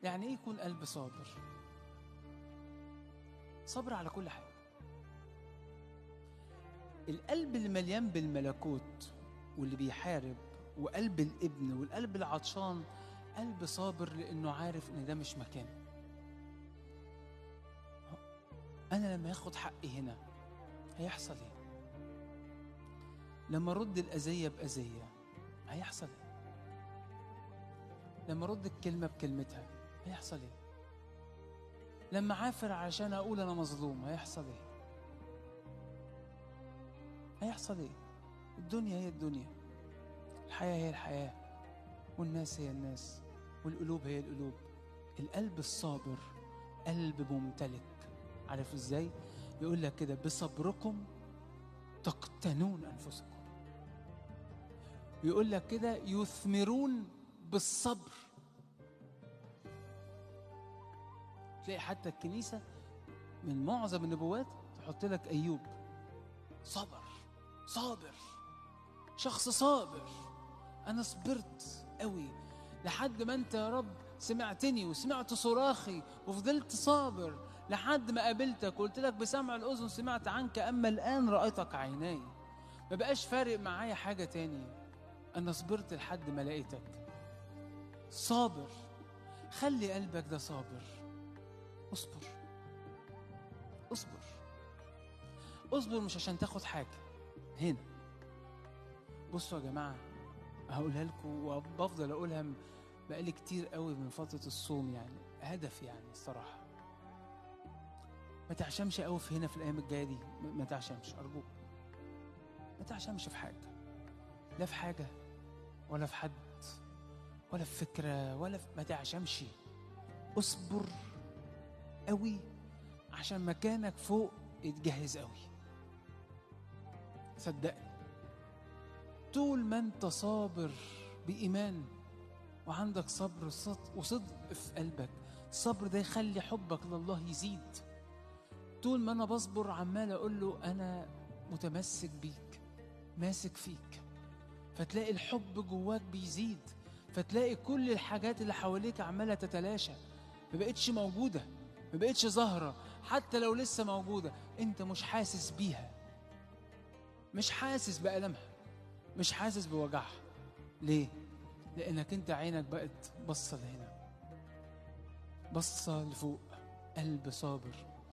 يعني ايه يكون قلب صابر؟ صبر على كل حاجة. القلب اللي مليان بالملكوت واللي بيحارب، وقلب الابن والقلب العطشان، قلب صابر لأنه عارف إن ده مش مكانه. أنا لما ياخد حقي هنا هيحصل إيه؟ لما رد الأذية بأذية هيحصل إيه؟ لما رد الكلمة بكلمتها هيحصل إيه؟ لما عافر عشان أقول أنا مظلوم هيحصل إيه؟ هيحصل إيه؟ الدنيا هي الدنيا، الحياة هي الحياة، والناس هي الناس، والقلوب هي القلوب. القلب الصابر قلب ممتلك. عارف ازاي؟ يقول لك كده: بصبركم تقتنون انفسكم. يقول لك كده: يثمرون بالصبر. تلاقي حتى الكنيسة من معظم النبوات تحط لك أيوب صبر، صابر، شخص صابر. أنا صبرت قوي لحد ما أنت يا رب سمعتني وسمعت صراخي وفضلت صابر لحد ما قابلتك وقلت لك بسمع الأذن سمعت عنك، أما الآن رأيتك عيناي. ما بقاش فارق معايا حاجة تاني، أنا صبرت لحد ما لقيتك. صابر. خلي قلبك ده صابر. اصبر، اصبر، اصبر. مش عشان تاخد حاجة هنا. بصوا يا جماعة، هقولها لكم وبفضل أقولها بقالي كتير قوي من فترة الصوم، يعني هدف يعني الصراحة. ما تعشمش قوي في هنا في الأيام الجاية دي، ما تعشمش أرجوك. ما تعشمش في حاجة، لا في حاجة ولا في حد ولا في فكرة ما تعشمش. اصبر قوي عشان مكانك فوق يتجهز قوي. صدقني، طول ما انت صابر بإيمان وعندك صبر وصدق في قلبك، الصبر ده يخلي حبك لله يزيد. طول ما انا بصبر عمال اقول له انا متمسك بيك، ماسك فيك، فتلاقي الحب جواك بيزيد، فتلاقي كل الحاجات اللي حواليك عمالة تتلاشى، ما بقتش موجودة، ما بقتش ظاهرة. حتى لو لسه موجودة انت مش حاسس بيها، مش حاسس بألمها، مش حاسس بوجعها. ليه؟ لأنك انت عينك بقت بصة لهنا، بصة لفوق. قلب صابر